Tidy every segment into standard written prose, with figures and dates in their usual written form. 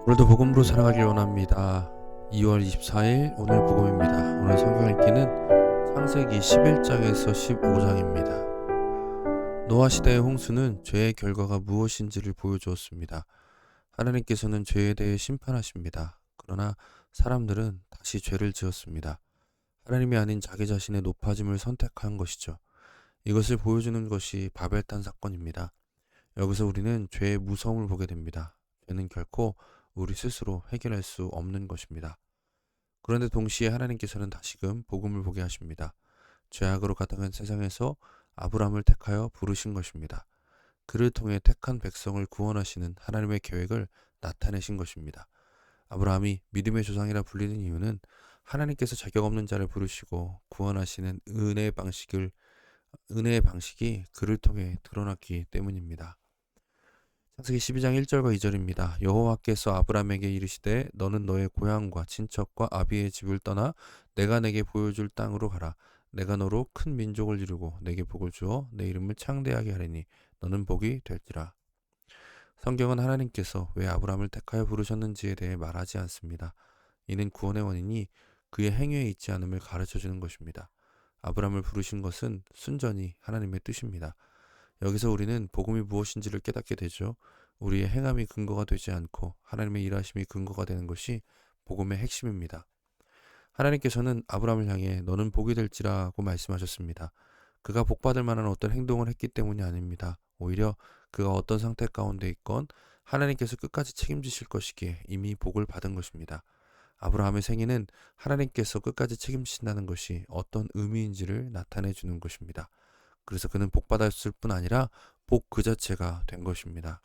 오늘도 복음으로 살아가길 원합니다. 2월 24일 오늘 복음입니다. 오늘 성경 읽기는 창세기 11장에서 15장입니다. 노아 시대의 홍수는 죄의 결과가 무엇인지를 보여주었습니다. 하나님께서는 죄에 대해 심판하십니다. 그러나 사람들은 다시 죄를 지었습니다. 하나님이 아닌 자기 자신의 높아짐을 선택한 것이죠. 이것을 보여주는 것이 바벨탄 사건입니다. 여기서 우리는 죄의 무서움을 보게 됩니다. 죄는 결코 우리 스스로 해결할 수 없는 것입니다. 그런데 동시에 하나님께서는 다시금 복음을 보게 하십니다. 죄악으로 가득한 세상에서 아브라함을 택하여 부르신 것입니다. 그를 통해 택한 백성을 구원하시는 하나님의 계획을 나타내신 것입니다. 아브라함이 믿음의 조상이라 불리는 이유는 하나님께서 자격 없는 자를 부르시고 구원하시는 은혜의 방식이 그를 통해 드러났기 때문입니다. 창세기 12장 1절과 2절입니다. 여호와께서 아브라함에게 이르시되 너는 너의 고향과 친척과 아비의 집을 떠나 내가 내게 보여줄 땅으로 가라. 내가 너로 큰 민족을 이루고 내게 복을 주어 내 이름을 창대하게 하리니 너는 복이 될지라. 성경은 하나님께서 왜 아브라함을 택하여 부르셨는지에 대해 말하지 않습니다. 이는 구원의 원인이 그의 행위에 있지 않음을 가르쳐주는 것입니다. 아브라함을 부르신 것은 순전히 하나님의 뜻입니다. 여기서 우리는 복음이 무엇인지를 깨닫게 되죠. 우리의 행함이 근거가 되지 않고 하나님의 일하심이 근거가 되는 것이 복음의 핵심입니다. 하나님께서는 아브라함을 향해 너는 복이 될지라고 말씀하셨습니다. 그가 복받을 만한 어떤 행동을 했기 때문이 아닙니다. 오히려 그가 어떤 상태 가운데 있건 하나님께서 끝까지 책임지실 것이기에 이미 복을 받은 것입니다. 아브라함의 생애는 하나님께서 끝까지 책임지신다는 것이 어떤 의미인지를 나타내 주는 것입니다. 그래서 그는 복받았을 뿐 아니라 복 그 자체가 된 것입니다.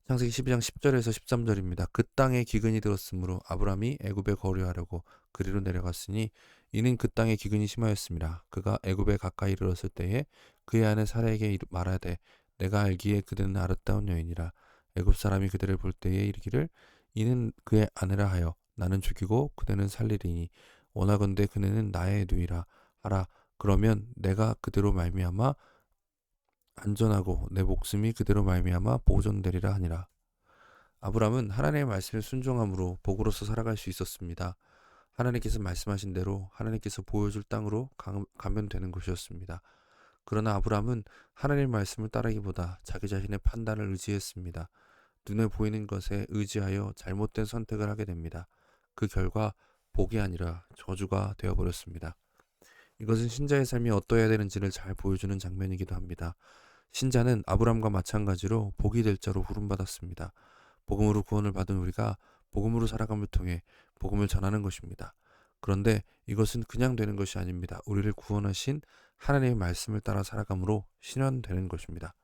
창세기 12장 10절에서 13절입니다. 그 땅에 기근이 들었으므로 아브라함이 애굽에 거류하려고 그리로 내려갔으니 이는 그 땅에 기근이 심하였습니다. 그가 애굽에 가까이 이르렀을 때에 그의 아내 사라에게 말하되 내가 알기에 그대는 아름다운 여인이라 애굽 사람이 그대를 볼 때에 이르기를 이는 그의 아내라 하여 나는 죽이고 그대는 살리리니 원하건대 그네는 나의 누이라 하라. 그러면 내가 그대로 말미암아 안전하고 내 목숨이 그대로 말미암아 보존되리라 하니라. 아브람은 하나님의 말씀에 순종함으로 복으로서 살아갈 수 있었습니다. 하나님께서 말씀하신 대로 하나님께서 보여줄 땅으로 가면 되는 것이었습니다. 그러나 아브람은 하나님의 말씀을 따르기보다 자기 자신의 판단을 의지했습니다. 눈에 보이는 것에 의지하여 잘못된 선택을 하게 됩니다. 그 결과 복이 아니라 저주가 되어버렸습니다. 이것은 신자의 삶이 어떠해야 되는지를 잘 보여주는 장면이기도 합니다. 신자는 아브람과 마찬가지로 복이 될 자로 부름받았습니다. 복음으로 구원을 받은 우리가 복음으로 살아감을 통해 복음을 전하는 것입니다. 그런데 이것은 그냥 되는 것이 아닙니다. 우리를 구원하신 하나님의 말씀을 따라 살아감으로 실현되는 것입니다.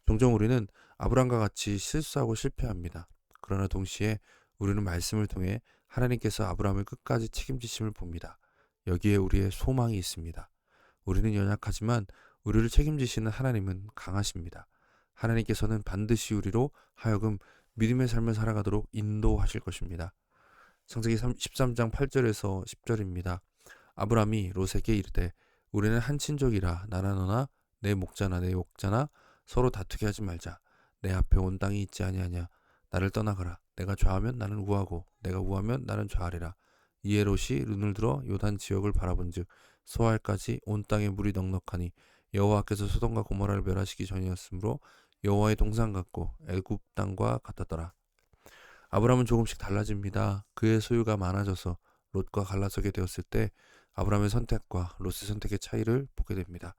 종종 우리는 아브람과 같이 실수하고 실패합니다. 그러나 동시에 우리는 말씀을 통해 하나님께서 아브람을 끝까지 책임지심을 봅니다. 여기에 우리의 소망이 있습니다. 우리는 연약하지만 우리를 책임지시는 하나님은 강하십니다. 하나님께서는 반드시 우리로 하여금 믿음의 삶을 살아가도록 인도하실 것입니다. 창세기 13장 8절에서 10절입니다. 아브람이 롯에게 이르되 우리는 한 친족이라 나나 너나 내 목자나 내 욕자나 서로 다투게 하지 말자. 내 앞에 온 땅이 있지 아니하냐. 나를 떠나가라. 내가 좌하면 나는 우하고 내가 우하면 나는 좌하리라. 이에 롯이 눈을 들어 요단 지역을 바라본즉 소알까지 온 땅에 물이 넉넉하니 여호와께서 소돔과 고모라를 멸하시기 전이었으므로 여호와의 동산 같고 애굽 땅과 같았더라. 아브람은 조금씩 달라집니다. 그의 소유가 많아져서 롯과 갈라서게 되었을 때 아브람의 선택과 롯의 선택의 차이를 보게 됩니다.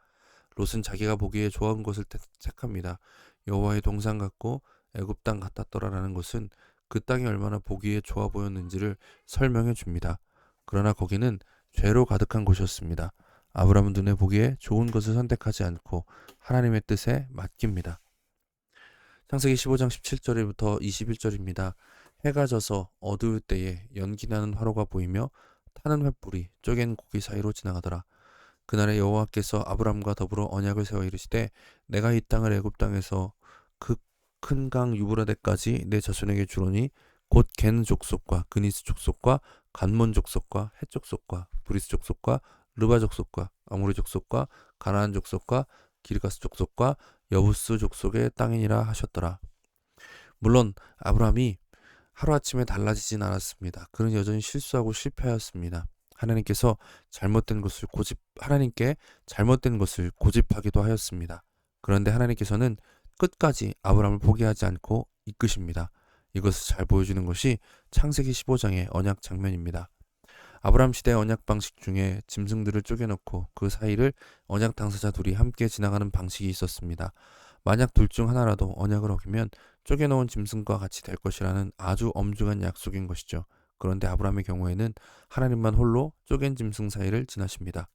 롯은 자기가 보기에 좋은 것을 택합니다. 여호와의 동산 같고 애굽 땅 같았더라라는 것은 그 땅이 얼마나 보기에 좋아 보였는지를 설명해 줍니다. 그러나 거기는 죄로 가득한 곳이었습니다. 아브람은 눈에 보기에 좋은 것을 선택하지 않고 하나님의 뜻에 맡깁니다. 창세기 15장 17절부터 21절입니다. 해가 져서 어두울 때에 연기나는 화로가 보이며 타는 횃불이 쪼갠 고기 사이로 지나가더라. 그날에 여호와께서 아브람과 더불어 언약을 세워 이르시되 내가 이 땅을 애굽 땅에서 그 큰 강 유브라데까지 내 자손에게 주노니 곧 겐 족속과 그니스 족속과 간몬 족속과 헷 족속과 브리스 족속과 르바 족속과 아모리 족속과 가나안 족속과 기르가스 족속과 여부스 족속의 땅이니라 하셨더라. 물론 아브라함이 하루아침에 달라지진 않았습니다. 그는 여전히 실수하고 실패하였습니다. 하나님께 잘못된 것을 고집하기도 하였습니다. 그런데 하나님께서는 끝까지 아브라함을 포기하지 않고 이끄십니다. 이것을 잘 보여주는 것이 창세기 15장의 언약 장면입니다. 아브라함 시대의 언약 방식 중에 짐승들을 쪼개놓고 그 사이를 언약 당사자 둘이 함께 지나가는 방식이 있었습니다. 만약 둘 중 하나라도 언약을 어기면 쪼개놓은 짐승과 같이 될 것이라는 아주 엄중한 약속인 것이죠. 그런데 아브라함의 경우에는 하나님만 홀로 쪼갠 짐승 사이를 지나십니다.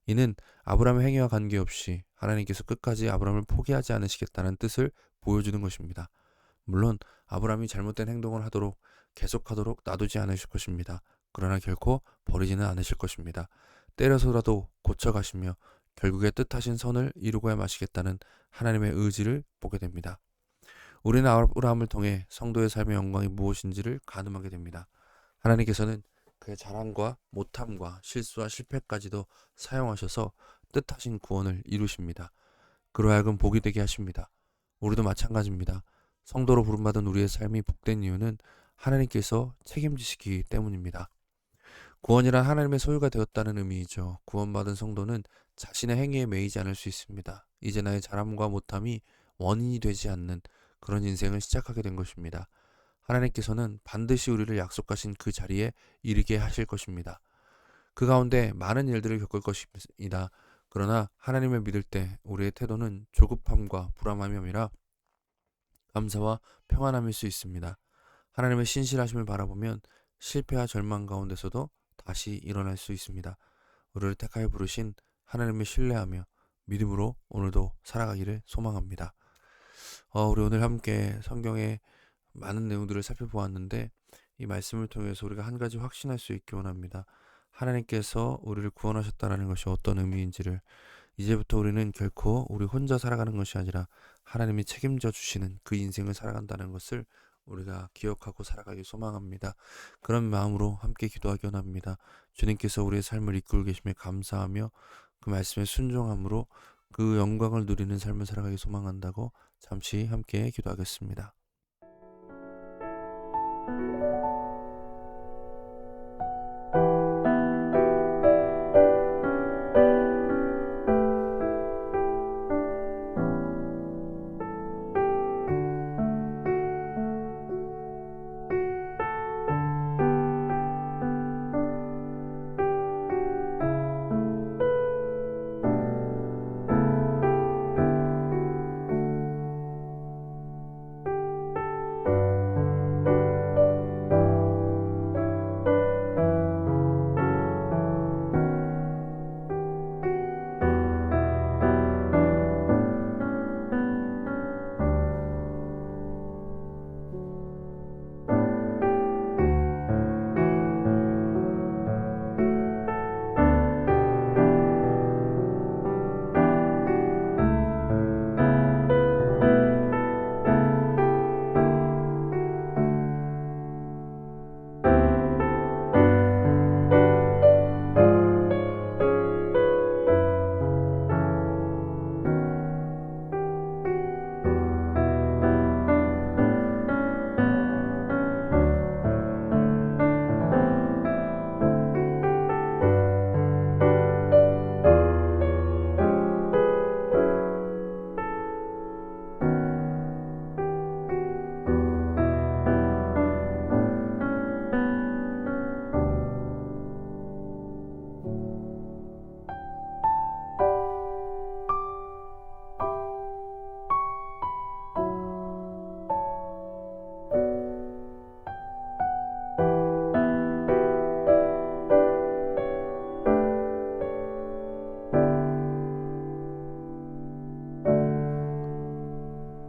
이는 아브라함의 행위와 관계없이 하나님께서 끝까지 아브라함을 포기하지 않으시겠다는 뜻을 보여주는 것입니다. 물론 아브라함이 잘못된 행동을 하도록 계속하도록 놔두지 않으실 것입니다. 그러나 결코 버리지는 않으실 것입니다. 때려서라도 고쳐가시며 결국에 뜻하신 선을 이루고야 마시겠다는 하나님의 의지를 보게 됩니다. 우리는 아브라함을 통해 성도의 삶의 영광이 무엇인지를 가늠하게 됩니다. 하나님께서는 그의 자랑과 못함과 실수와 실패까지도 사용하셔서 뜻하신 구원을 이루십니다. 그로 하여금 복이 되게 하십니다. 우리도 마찬가지입니다. 성도로 부름받은 우리의 삶이 복된 이유는 하나님께서 책임지시기 때문입니다. 구원이란 하나님의 소유가 되었다는 의미이죠. 구원받은 성도는 자신의 행위에 매이지 않을 수 있습니다. 이제 나의 잘함과 못함이 원인이 되지 않는 그런 인생을 시작하게 된 것입니다. 하나님께서는 반드시 우리를 약속하신 그 자리에 이르게 하실 것입니다. 그 가운데 많은 일들을 겪을 것입니다. 그러나 하나님을 믿을 때 우리의 태도는 조급함과 불안함이 아니라 감사와 평안함일 수 있습니다. 하나님의 신실하심을 바라보면 실패와 절망 가운데서도 다시 일어날 수 있습니다. 우리를 택하여 부르신 하나님을 신뢰하며 믿음으로 오늘도 살아가기를 소망합니다. 우리 오늘 함께 성경의 많은 내용들을 살펴보았는데 이 말씀을 통해서 우리가 한 가지 확신할 수 있기 원합니다. 하나님께서 우리를 구원하셨다는 것이 어떤 의미인지를 이제부터 우리는 결코 우리 혼자 살아가는 것이 아니라 하나님이 책임져 주시는 그 인생을 살아간다는 것을 우리가 기억하고 살아가길 소망합니다. 그런 마음으로 함께 기도하기 원합니다. 주님께서 우리의 삶을 이끌고 계심에 감사하며 그 말씀에 순종함으로 그 영광을 누리는 삶을 살아가기 소망한다고 잠시 함께 기도하겠습니다.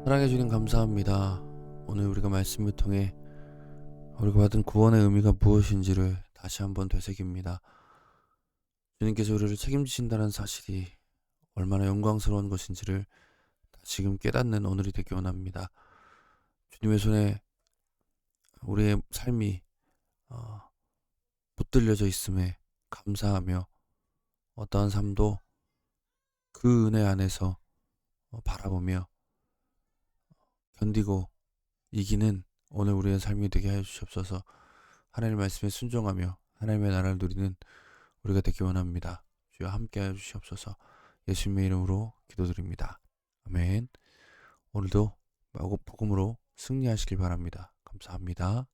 사랑해 주님 감사합니다. 오늘 우리가 말씀을 통해 우리가 받은 구원의 의미가 무엇인지를 다시 한번 되새깁니다. 주님께서 우리를 책임지신다는 사실이 얼마나 영광스러운 것인지를 지금 깨닫는 오늘이 되기 원합니다. 주님의 손에 우리의 삶이 붙들려져 있음에 감사하며 어떠한 삶도 그 은혜 안에서 바라보며 견디고 이기는 오늘 우리의 삶이 되게 하여 주시옵소서. 하나님의 말씀에 순종하며 하나님의 나라를 누리는 우리가 되기 원합니다. 주여 함께 하여 주시옵소서. 예수님의 이름으로 기도드립니다. 아멘. 오늘도 복음으로 승리하시길 바랍니다. 감사합니다.